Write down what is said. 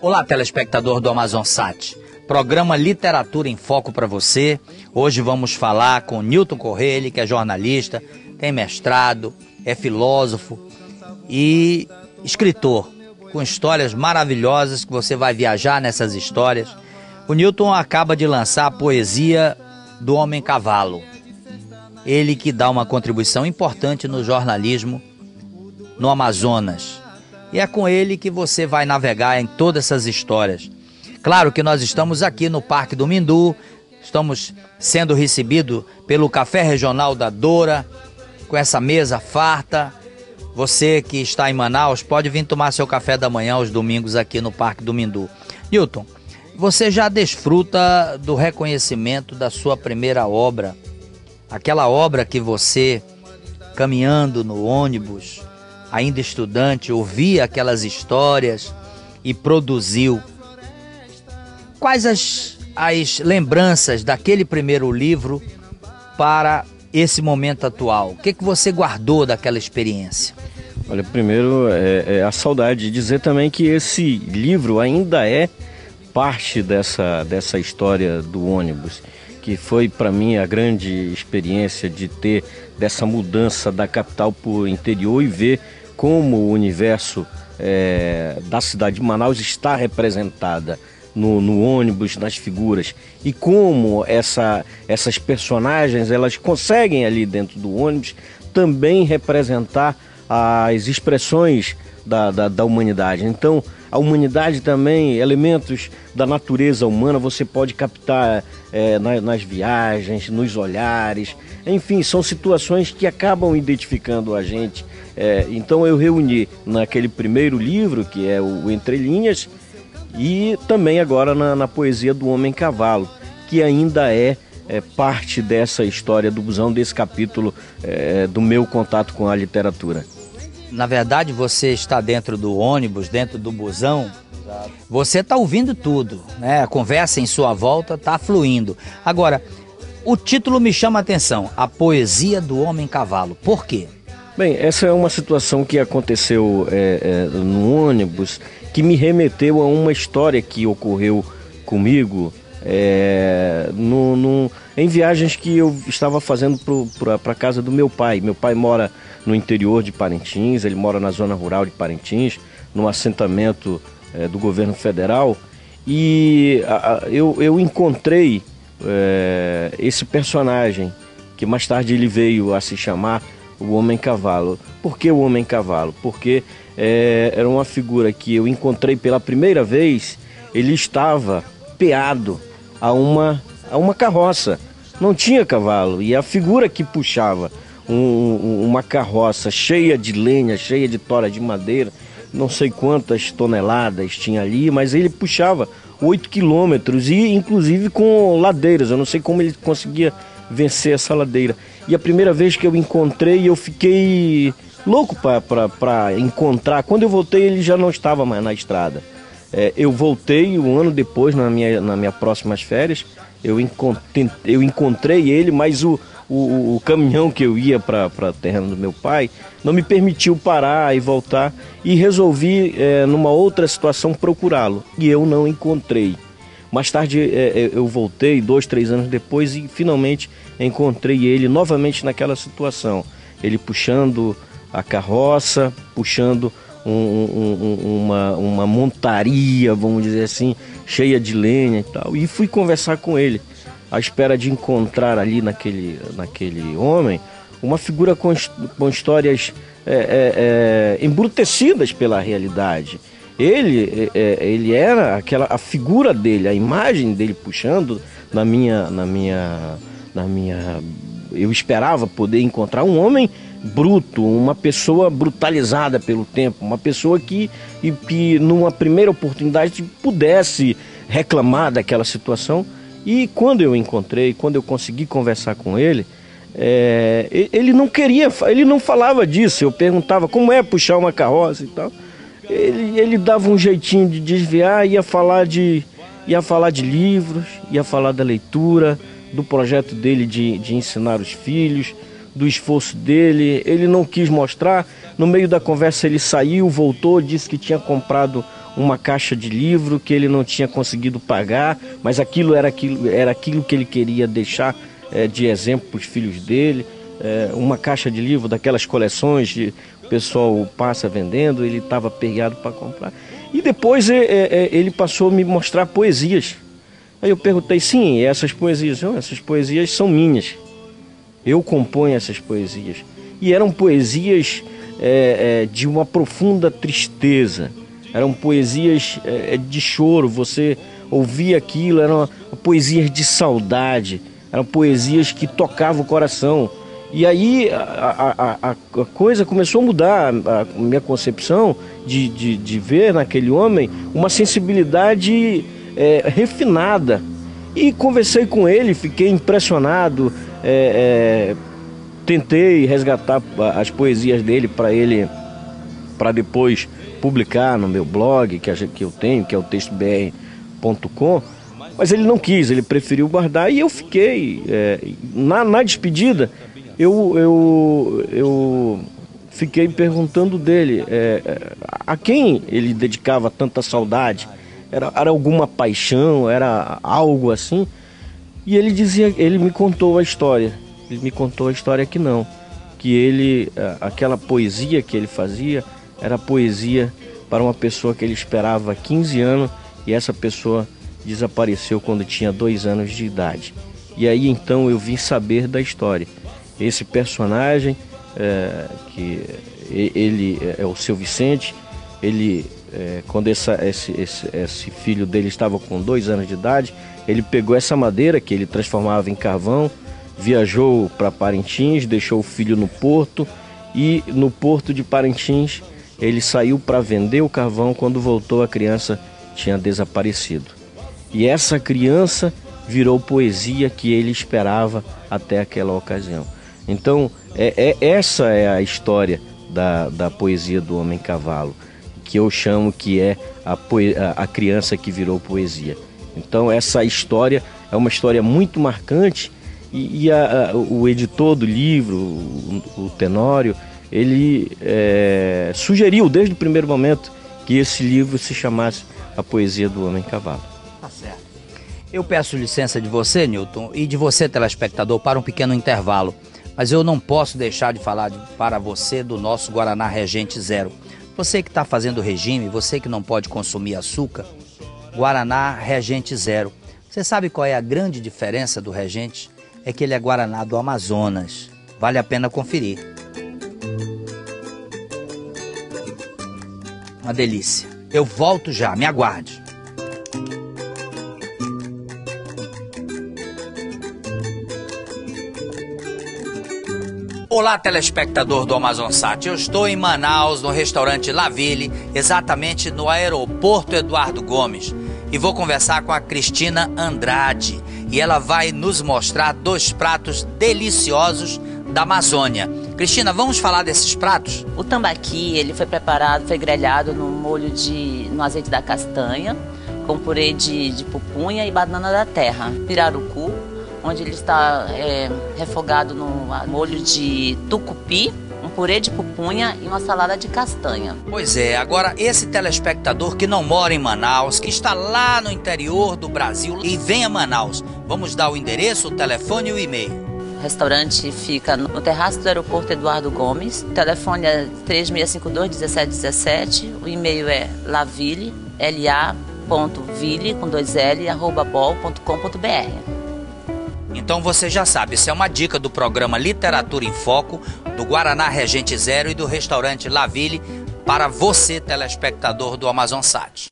Olá, telespectador do AmazonSat. Programa Literatura em Foco para você. Hoje vamos falar com Newton Corrêa, ele que é jornalista, tem mestrado, é filósofo e escritor, com histórias maravilhosas que você vai viajar nessas histórias. O Newton acaba de lançar a poesia do Homem Cavalo. Ele que dá uma contribuição importante no jornalismo no Amazonas. E é com ele que você vai navegar em todas essas histórias. Claro que nós estamos aqui no Parque do Mindu, estamos sendo recebidos pelo Café Regional da Doura, com essa mesa farta. Você que está em Manaus pode vir tomar seu café da manhã aos domingos aqui no Parque do Mindu. Newton, você já desfruta do reconhecimento da sua primeira obra, aquela obra que você, caminhando no ônibus, ainda estudante, ouvia aquelas histórias e produziu. Quais as lembranças daquele primeiro livro para esse momento atual? O que você guardou daquela experiência? Olha, primeiro é a saudade de dizer também que esse livro ainda é parte dessa história do ônibus, que foi para mim a grande experiência de ter dessa mudança da capital para o interior e ver como o universo da cidade de Manaus está representada no ônibus, nas figuras, e como essas personagens elas conseguem ali dentro do ônibus também representar as expressões da humanidade. Então a humanidade também, elementos da natureza humana você pode captar nas viagens, nos olhares, enfim, são situações que acabam identificando a gente. Então eu reuni naquele primeiro livro, que é o Entre Linhas, e também agora na poesia do Homem Cavalo, que ainda é parte dessa história do busão, desse capítulo do meu contato com a literatura. Na verdade, você está dentro do ônibus, dentro do busão, você está ouvindo tudo, né? A conversa em sua volta está fluindo. Agora, o título me chama a atenção, A Poesia do Homem Cavalo. Por quê? Bem, essa é uma situação que aconteceu no ônibus, que me remeteu a uma história que ocorreu comigo em viagens que eu estava fazendo para a casa do meu pai. Meu pai mora no interior de Parintins, ele mora na zona rural de Parintins, num assentamento do governo federal, e eu encontrei esse personagem, que mais tarde ele veio a se chamar o Homem Cavalo. Por que o Homem Cavalo? Porque era uma figura que eu encontrei pela primeira vez, ele estava peado a uma carroça, não tinha cavalo, e a figura que puxava uma carroça cheia de lenha, cheia de tora de madeira, não sei quantas toneladas tinha ali, mas ele puxava 8 quilômetros e inclusive com ladeiras, eu não sei como ele conseguia vencer essa ladeira. E a primeira vez que eu encontrei, eu fiquei louco para encontrar. Quando eu voltei, ele já não estava mais na estrada. Eu voltei um ano depois, nas minhas próximas férias, eu encontrei ele, mas o caminhão que eu ia para a terra do meu pai não me permitiu parar e voltar, e resolvi, numa outra situação, procurá-lo. E eu não encontrei. Mais tarde eu voltei, 2, 3 anos depois, e finalmente encontrei ele novamente naquela situação. Ele puxando a carroça, puxando uma montaria, vamos dizer assim, cheia de lenha e tal. E fui conversar com ele, à espera de encontrar ali naquele homem uma figura com histórias embrutecidas pela realidade. Ele era a figura dele, a imagem dele puxando eu esperava poder encontrar um homem bruto, uma pessoa brutalizada pelo tempo, uma pessoa que numa primeira oportunidade pudesse reclamar daquela situação. E quando eu encontrei, quando eu consegui conversar com ele, ele não falava disso. Eu perguntava como é puxar uma carroça e tal. Ele dava um jeitinho de desviar, ia falar de livros, ia falar da leitura, do projeto dele de ensinar os filhos, do esforço dele. Ele não quis mostrar. No meio da conversa ele saiu, voltou, disse que tinha comprado uma caixa de livro que ele não tinha conseguido pagar, mas aquilo era aquilo que ele queria deixar de exemplo para os filhos dele. Uma caixa de livro daquelas coleções que o pessoal passa vendendo, ele estava pegado para comprar. E depois ele passou a me mostrar poesias. Aí eu perguntei, sim, essas poesias? Não, essas poesias são minhas. Eu componho essas poesias. E eram poesias de uma profunda tristeza. Eram poesias de choro. Você ouvia aquilo, eram poesias de saudade. Eram poesias que tocavam o coração. E aí a coisa começou a mudar, a minha concepção de ver naquele homem uma sensibilidade refinada. E conversei com ele, fiquei impressionado, tentei resgatar as poesias dele para depois publicar no meu blog que eu tenho, que é o textobr.com, mas ele não quis, ele preferiu guardar e eu fiquei. Na despedida, eu fiquei perguntando dele a quem ele dedicava tanta saudade. Era alguma paixão, era algo assim? E ele me contou a história. Ele me contou a história que não, que aquela poesia que ele fazia era poesia para uma pessoa que ele esperava há 15 anos e essa pessoa desapareceu quando tinha 2 anos de idade. E aí então eu vim saber da história. Esse personagem, que ele é o Seu Vicente, ele, quando esse filho dele estava com 2 anos de idade, ele pegou essa madeira que ele transformava em carvão, viajou para Parintins, deixou o filho no porto e no porto de Parintins ele saiu para vender o carvão. Quando voltou, a criança tinha desaparecido. E essa criança virou poesia que ele esperava até aquela ocasião. Então, essa é a história da poesia do Homem Cavalo, que eu chamo que é a criança que virou poesia. Então, essa história é uma história muito marcante e o editor do livro, o Tenório, ele sugeriu desde o primeiro momento que esse livro se chamasse A Poesia do Homem Cavalo. Tá certo. Eu peço licença de você, Newton, e de você, telespectador, para um pequeno intervalo. Mas eu não posso deixar de falar para você do nosso Guaraná Regente Zero. Você que está fazendo regime, você que não pode consumir açúcar, Guaraná Regente Zero. Você sabe qual é a grande diferença do Regente? É que ele é Guaraná do Amazonas. Vale a pena conferir. Uma delícia. Eu volto já, me aguarde. Olá, telespectador do Amazonsat. Eu estou em Manaus, no restaurante La Ville, exatamente no aeroporto Eduardo Gomes. E vou conversar com a Cristina Andrade. E ela vai nos mostrar 2 pratos deliciosos da Amazônia. Cristina, vamos falar desses pratos? O tambaqui, ele foi preparado, foi grelhado no azeite da castanha, com purê de pupunha e banana da terra. Pirarucu, onde ele está refogado no molho de tucupi, um purê de pupunha e uma salada de castanha. Pois é, agora esse telespectador que não mora em Manaus, que está lá no interior do Brasil e vem a Manaus, vamos dar o endereço, o telefone e o e-mail. O restaurante fica no terraço do aeroporto Eduardo Gomes, o telefone é 3652-1717, o e-mail é laville, la.ville, com 2L, @bol.com.br. Então você já sabe, isso é uma dica do programa Literatura em Foco, do Guaraná Regente Zero e do restaurante La Ville para você, telespectador do Amazonsat.